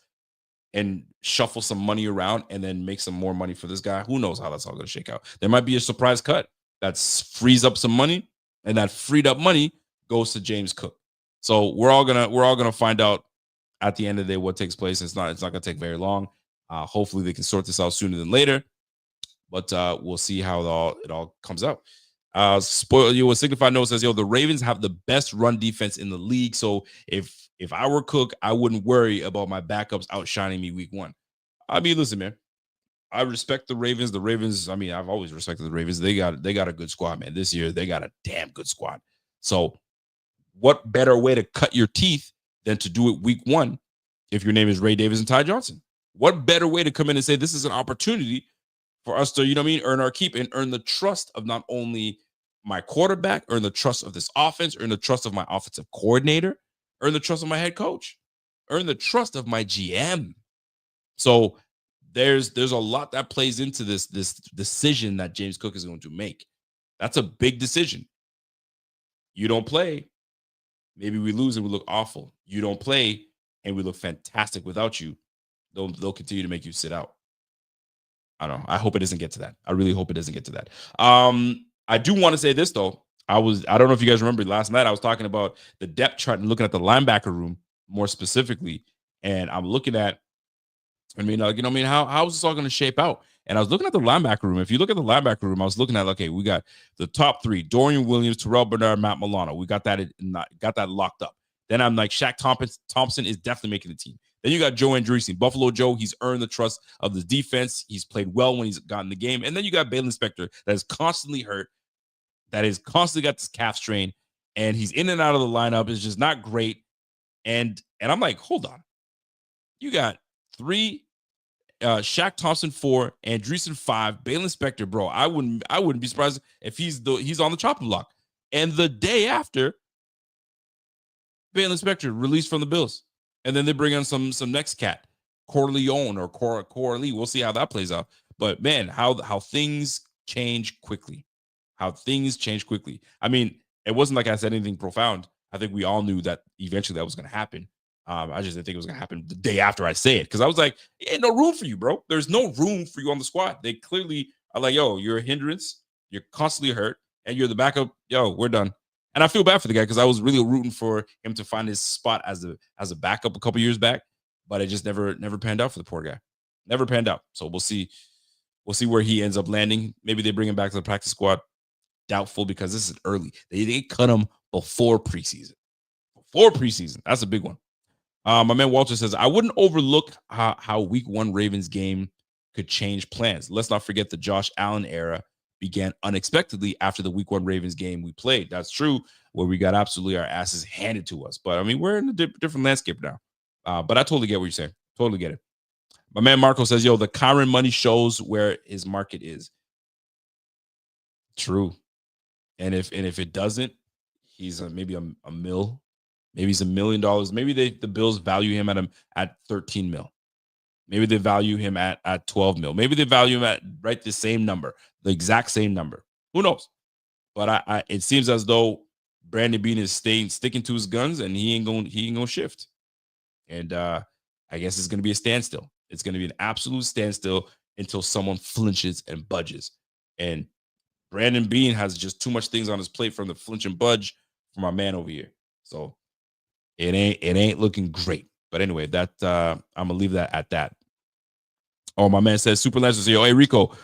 S2: and shuffle some money around and then make some more money for this guy? Who knows how that's all going to shake out? There might be a surprise cut that frees up some money, and that freed up money goes to James Cook. So we're all gonna find out at the end of the day what takes place. It's not going to take very long. Hopefully they can sort this out sooner than later, but we'll see how it all comes out. Spoil you with Signified Note says, yo, the Ravens have the best run defense in the league. So if I were Cook, I wouldn't worry about my backups outshining me week 1. I mean, listen, man, I respect the Ravens. The Ravens, I mean, I've always respected the Ravens. They got a good squad, man. This year, they got a damn good squad. So what better way to cut your teeth than to do it week 1 if your name is Ray Davis and Ty Johnson? What better way to come in and say this is an opportunity for us to, you know what I mean, earn our keep and earn the trust of not only my quarterback, earn the trust of this offense, earn the trust of my offensive coordinator, earn the trust of my head coach, earn the trust of my GM. So there's a lot that plays into this decision that James Cook is going to make. That's a big decision. You don't play, maybe we lose and we look awful. You don't play and we look fantastic without you. They'll continue to make you sit out. I don't know. I hope it doesn't get to that. I really hope it doesn't get to that. I do want to say this though. I don't know if you guys remember last night, I was talking about the depth chart and looking at the linebacker room more specifically. And I'm looking at, how is this all going to shape out? And I was looking at the linebacker room. If you look at the linebacker room, I was looking at, okay, we got the top 3, Dorian Williams, Terrell Bernard, Matt Milano. We got that locked up. Then I'm like, Shaq Thompson is definitely making the team. Then you got Joe Andreessen, Buffalo Joe. He's earned the trust of the defense. He's played well when he's gotten the game. And then you got Bailey Spector that is constantly hurt, that is constantly got this calf strain, and he's in and out of the lineup. It's just not great. And I'm like, hold on. You got 3, Shaq Thompson 4, Andreessen 5, Bailey Spector, bro. I wouldn't be surprised if he's on the chopping block. And the day after, Bailey Spector released from the Bills. And then they bring on some next cat, Corleone or Corley. We'll see how that plays out. But man, how things change quickly. How things change quickly. I mean, it wasn't like I said anything profound. I think we all knew that eventually that was going to happen. I just didn't think it was going to happen the day after I say it, because I was like, ain't no room for you, bro. There's no room for you on the squad. They clearly are like, yo, you're a hindrance. You're constantly hurt, and you're the backup. Yo, we're done. And I feel bad for the guy because I was really rooting for him to find his spot as a backup a couple years back, but it just never panned out for the poor guy. Never panned out. So we'll see where he ends up landing. Maybe they bring him back to the practice squad. Doubtful, because this is early. They cut him before preseason. That's a big one. My man Walter says, I wouldn't overlook how week 1 Ravens game could change plans. Let's not forget the Josh Allen era began unexpectedly after the week 1 Ravens game we played. That's true, where we got absolutely our asses handed to us. But I mean, we're in a different landscape now. But I totally get what you're saying. Totally get it. My man Marco says, yo, the Kyron money shows where his market is. True. And if it doesn't, he's maybe a mil. Maybe he's $1 million. Maybe the Bills value him at 13 mil. Maybe they value him at 12 mil. Maybe they value him at the same number, the exact same number. Who knows? But it seems as though Brandon Beane is sticking to his guns, and he ain't gonna shift. And I guess it's gonna be a standstill. It's gonna be an absolute standstill until someone flinches and budges. And Brandon Beane has just too much things on his plate from the flinch and budge from our man over here. So it ain't looking great. But anyway, that I'm gonna leave that at that. Oh, my man says, Super Lancer says, yo, hey Rico,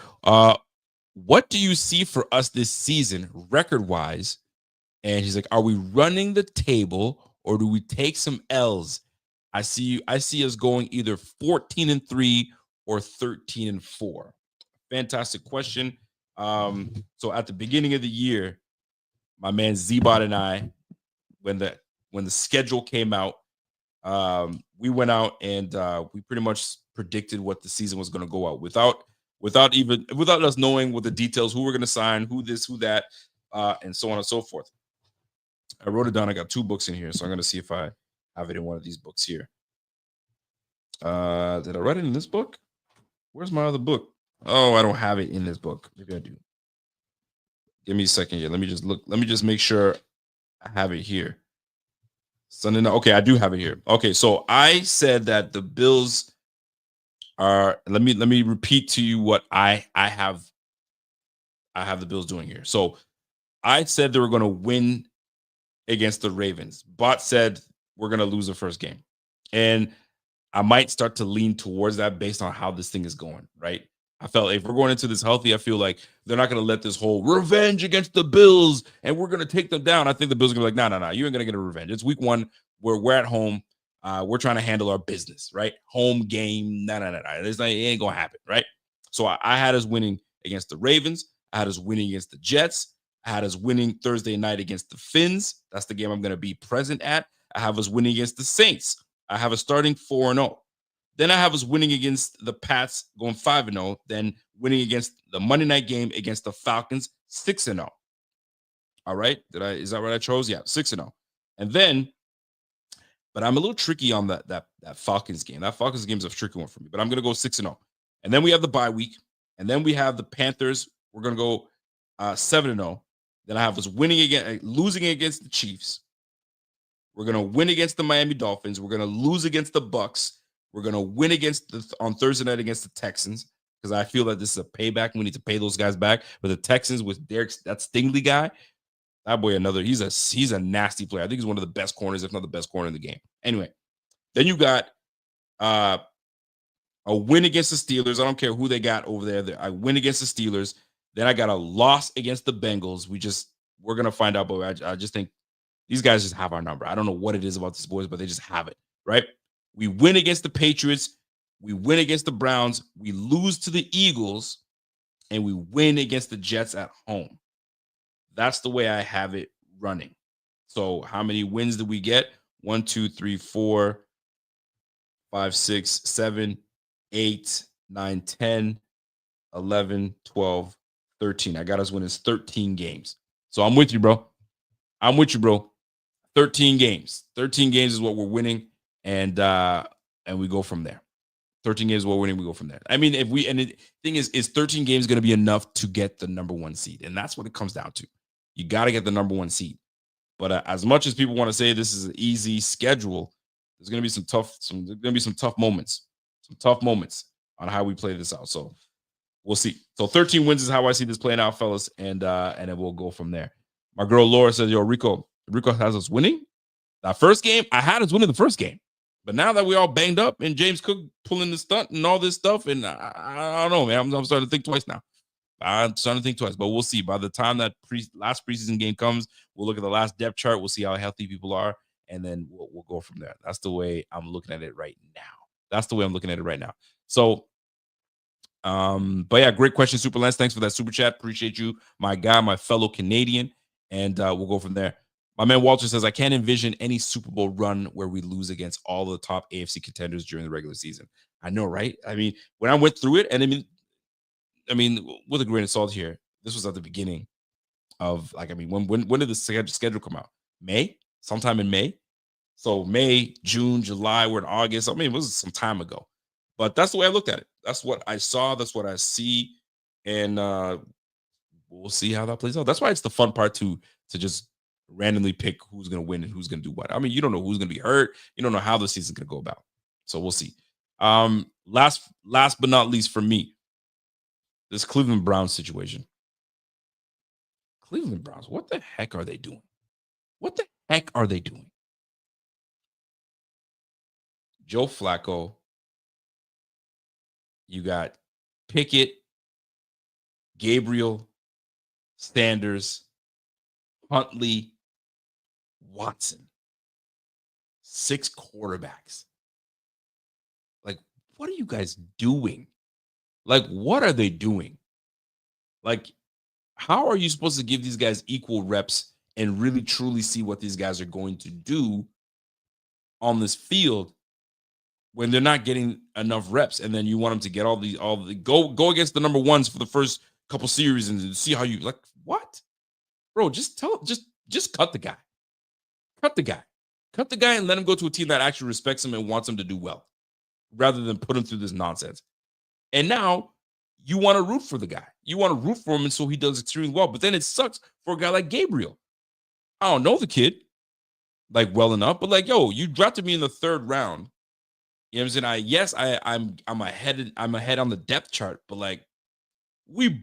S2: what do you see for us this season, record-wise, And he's like, "Are we running the table or do we take some L's?" I see us going either 14-3 or 13-4. Fantastic question. So at the beginning of the year, my man Zbot and I, when the schedule came out, we went out and we pretty much predicted what the season was going to go out without us knowing what the details, who we're going to sign, who this, who that, and so on and so forth. I wrote it down. I got 2 books in here, so I'm going to see if I have it in one of these books here. Did I write it in this book? Where's my other book? Oh, I don't have it in this book. Maybe I do. Give me a second here. Let me just look. Let me just make sure I have it here. Sunday night. Okay, I do have it here. Okay, so I said that the Bills are. Let me repeat to you what I have. I have the Bills doing here. So I said they were going to win against the Ravens. Bot said we're going to lose the first game, and I might start to lean towards that based on how this thing is going. Right. I felt if we're going into this healthy, I feel like they're not going to let this whole revenge against the Bills and we're going to take them down. I think the Bills are going to be like, no, you ain't going to get a revenge. It's week 1. We're at home. We're trying to handle our business, right? Home game. No. It ain't going to happen, right? So I had us winning against the Ravens. I had us winning against the Jets. I had us winning Thursday night against the Finns. That's the game I'm going to be present at. I have us winning against the Saints. I have us starting 4-0. Then I have us winning against the Pats, going 5-0. Then winning against the Monday night game against the Falcons, 6-0. All right. Is that what I chose? Yeah, 6-0. And then, but I'm a little tricky on that Falcons game. That Falcons game is a tricky one for me, but I'm going to go 6-0. And then we have the bye week. And then we have the Panthers. We're going to go 7-0. Then I have us losing against the Chiefs. We're going to win against the Miami Dolphins. We're going to lose against the Bucks. We're going to win on Thursday night against the Texans because I feel that this is a payback. We need to pay those guys back. But the Texans with Derek, that Stingley guy, that boy, he's a nasty player. I think he's one of the best corners, if not the best corner in the game. Anyway, then you got a win against the Steelers. I don't care who they got over there. I win against the Steelers. Then I got a loss against the Bengals. We're going to find out, but I just think these guys just have our number. I don't know what it is about these boys, but they just have it, right? We win against the Patriots. We win against the Browns. We lose to the Eagles. And we win against the Jets at home. That's the way I have it running. So how many wins did we get? 1, 2, 3, 4, 5, 6, 7, 8, 9, 10, 11, 12, 13. I got us winning 13 games. So I'm with you, bro. 13 games. 13 games is what we're winning. And we go from there. 13 games we're winning, we go from there. I mean, the thing is 13 games going to be enough to get the number 1 seed? And that's what it comes down to. You got to get the number 1 seed. But as much as people want to say this is an easy schedule, there's going to be some tough moments on how we play this out. So we'll see. So 13 wins is how I see this playing out, fellas, and then we'll go from there. My girl Laura says, "Yo, Rico has us winning." That first game, I had us winning the first game. But now that we all banged up and James Cook pulling the stunt and all this stuff, and I don't know, man. I'm starting to think twice now. But we'll see. By the time that last preseason game comes, we'll look at the last depth chart. We'll see how healthy people are, and then we'll go from there. That's the way I'm looking at it right now. So, but yeah, great question, Super Lance. Thanks for that super chat. Appreciate you, my guy, my fellow Canadian, and we'll go from there. My man Walter says, I can't envision any Super Bowl run where we lose against all the top AFC contenders during the regular season. I know, right? I mean, when I went through it, and I mean, with a grain of salt here, this was at the beginning of, like, I mean, when did the schedule come out? May? Sometime in May. So May, June, July, we're in August. I mean, it was some time ago. But that's the way I looked at it. That's what I saw. That's what I see. And we'll see how that plays out. That's why it's the fun part to just randomly pick who's going to win and who's going to do what. I mean, you don't know who's going to be hurt. You don't know how the season's going to go about. So we'll see. Last but not least for me, this Cleveland Browns situation. Cleveland Browns, what the heck are they doing? Joe Flacco. You got Pickett, Gabriel, Sanders, Huntley, Watson. 6 quarterbacks. Like, what are you guys doing? Like, what are they doing? Like, how are you supposed to give these guys equal reps and really truly see what these guys are going to do on this field when they're not getting enough reps? And then you want them to get all the go against the number ones for the first couple series and see how you like what? Bro, just cut the guy. Cut the guy. Cut the guy and let him go to a team that actually respects him and wants him to do well, rather than put him through this nonsense. And now you want to root for the guy. You want to root for him, and so he does extremely well. But then it sucks for a guy like Gabriel. I don't know the kid like well enough, but like, yo, you drafted me in the 3rd round. You know what I'm saying? I'm ahead on the depth chart, but like we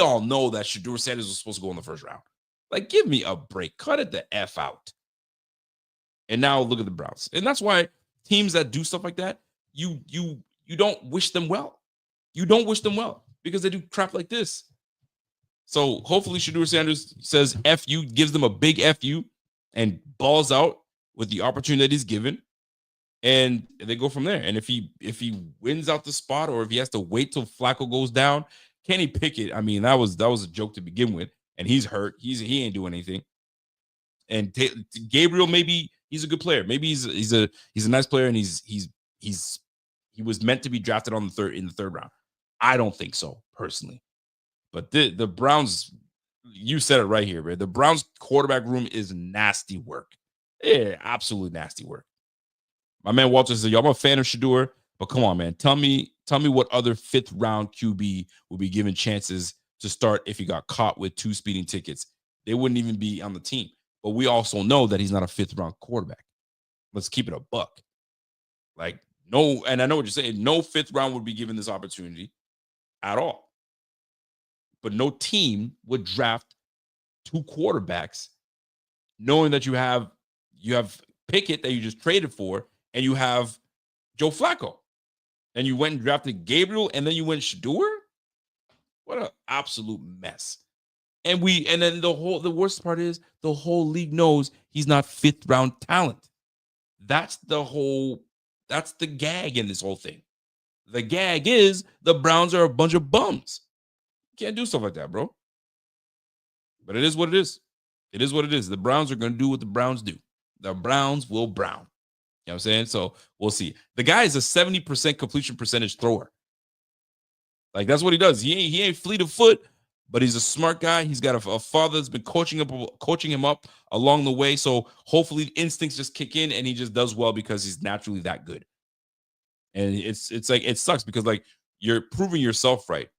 S2: all know that Shedeur Sanders was supposed to go in the 1st round. Like, give me a break. Cut it the F out. And now look at the Browns. And that's why teams that do stuff like that, you don't wish them well. You don't wish them well because they do crap like this. So hopefully Shedeur Sanders says F you, gives them a big F you, and balls out with the opportunity that he's given. And they go from there. And if he wins out the spot, or if he has to wait till Flacco goes down, Kenny Pickett, I mean, that was a joke to begin with. And he's hurt. He ain't doing anything. And Gabriel, maybe he's a good player. Maybe he's a nice player, and he was meant to be drafted in the third round. I don't think so personally, but the Browns, you said it right here, man. The Browns quarterback room is nasty work. Yeah, absolutely nasty work. My man Walter said, "Yo, I'm a fan of Shedeur, but come on, man. Tell me what other 5th round QB will be given chances to start if he got caught with 2 speeding tickets. They wouldn't even be on the team. But we also know that he's not a 5th round quarterback. Let's keep it a buck. Like, no, and I know what you're saying. No 5th round would be given this opportunity at all. But no team would draft 2 quarterbacks knowing that you have Pickett that you just traded for, and you have Joe Flacco. And you went and drafted Gabriel, and then you went Shedeur? What an absolute mess. And then the worst part is the whole league knows he's not 5th round talent. That's the gag in this whole thing. The gag is the Browns are a bunch of bums. You can't do stuff like that, bro. But it is what it is. It is what it is. The Browns are going to do what the Browns do. The Browns will brown. You know what I'm saying? So we'll see. The guy is a 70% completion percentage thrower. Like, that's what he does. He ain't fleet of foot, but he's a smart guy. He's got a father that's been coaching him up along the way. So hopefully instincts just kick in and he just does well because he's naturally that good. And it's like, it sucks because like you're proving yourself right.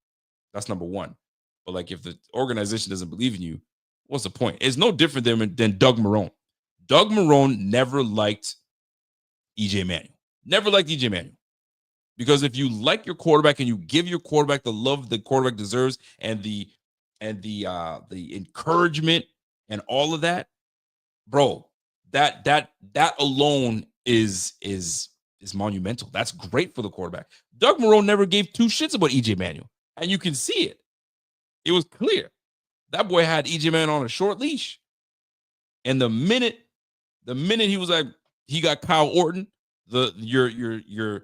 S2: That's number one. But like if the organization doesn't believe in you, what's the point? It's no different than Doug Marrone. Doug Marrone never liked EJ Manuel. Never liked EJ Manuel. Because if you like your quarterback and you give your quarterback the love the quarterback deserves and the encouragement and all of that, bro, that alone is monumental. That's great for the quarterback. Doug Marrone never gave 2 shits about EJ Manuel, and you can see it. It was clear that boy had EJ Manuel on a short leash, and the minute he was like, he got Kyle Orton, your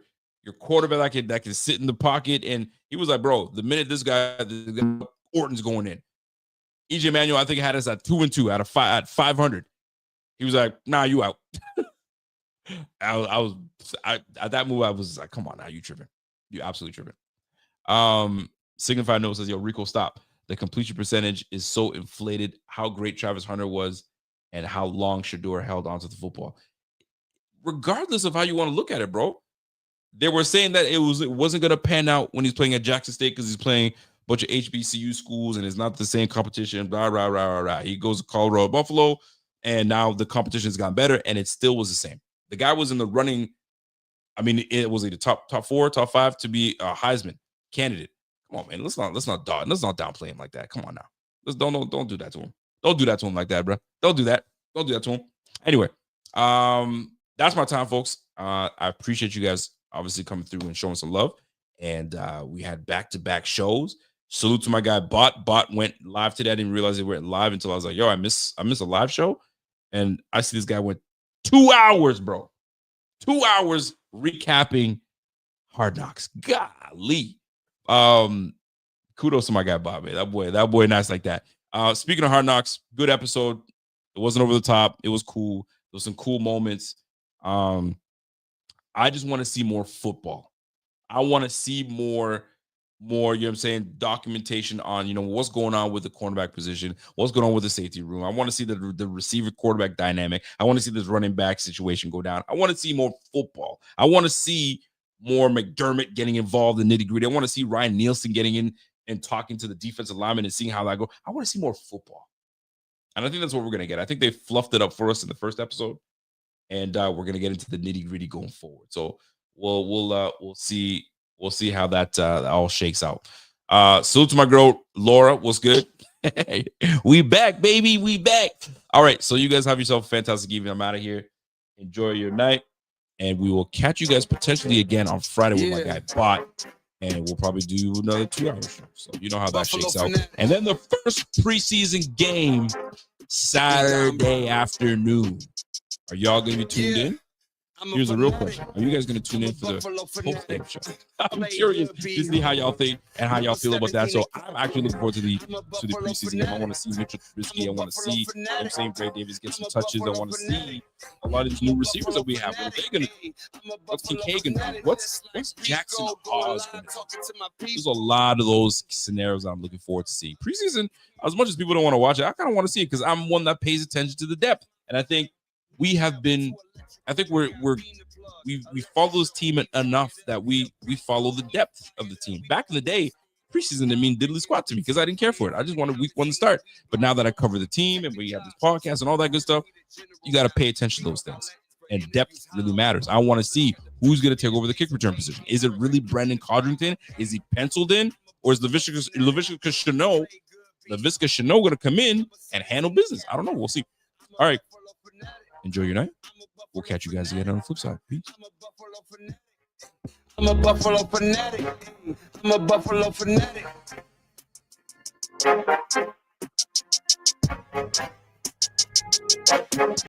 S2: quarterback that can sit in the pocket, and he was like, bro, the minute this guy Orton's going in, EJ Manuel, I think had us at 2-2 out of 5 at 500. He was like, nah, you out. At that move, I was like, come on now, you tripping. You absolutely tripping. Signify Note says, yo, Rico, stop. The completion percentage is so inflated. How great Travis Hunter was and how long Shedeur held onto the football. Regardless of how you want to look at it, bro, they were saying that it wasn't going to pan out when he's playing at Jackson State because he's playing a bunch of HBCU schools and it's not the same competition, blah, blah, blah, blah, blah. He goes to Colorado Buffalo, and now the competition's gotten better, and it still was the same. The guy was in the running. I mean, it was either top 4, top 5 to be a Heisman candidate. Come on, man. Let's not downplay him like that. Come on now. Don't do that to him. Don't do that to him like that, bro. Don't do that. Don't do that to him. Anyway, that's my time, folks. I appreciate you guys obviously coming through and showing some love. And we had back-to-back shows. Salute to my guy Bot. Bot went live today. I didn't realize they went live until I was like, yo, I miss a live show. and I see this guy went 2 hours, bro. 2 hours recapping Hard Knocks. Golly. Kudos to my guy Bob, man. That boy nice like that. Speaking of Hard Knocks, good episode. It wasn't over the top. It was cool. There was some cool moments. I just want to see more football. I want to see more, you know what I'm saying, documentation on, what's going on with the cornerback position, what's going on with the safety room. I want to see the receiver quarterback dynamic. I want to see this running back situation go down. I want to see more football. I want to see more McDermott getting involved in nitty gritty. I want to see Ryan Nielsen getting in and talking to the defensive lineman and seeing how that goes. I want to see more football. And I think that's what we're going to get. I think they fluffed it up for us in the first episode. And we're going to get into the nitty gritty going forward. So we'll see how that all shakes out. Salute to my girl Laura. What's good? We back, baby. We back. All right. So you guys have yourself a fantastic evening. I'm out of here. Enjoy your night, and we will catch you guys potentially again on Friday with my guy Bot, and we'll probably do another 2-hour show. So you know how that shakes out. And then the first preseason game Saturday afternoon. Are y'all going to be tuned in? Here's a real question. Are you guys going to tune in for the post-game show? I'm curious to see how y'all think and how y'all feel about that. So I'm actually looking forward to the preseason game. I want to see Mitchell Trubisky. I want to see, Bray Davis get some touches. I want to see a lot of these new receivers that we have. What's Kincaid going to do? What's Jackson Hawes going to do? There's a lot of those scenarios I'm looking forward to seeing. Preseason, as much as people don't want to watch it, I kind of want to see it because I'm one that pays attention to the depth. And I think we follow this team enough that we follow the depth of the team. Back in the day, preseason didn't mean diddly squat to me because I didn't care for it. I just wanted week 1 to start. But now that I cover the team and we have this podcast and all that good stuff, you got to pay attention to those things. And depth really matters. I want to see who's going to take over the kick return position. Is it really Brandon Codrington? Is he penciled in? Or is Laviska Shenault going to come in and handle business? I don't know. We'll see. All right. Enjoy your night. We'll catch you guys again on the flip side. Peace.
S1: I'm a Buffalo fanatic.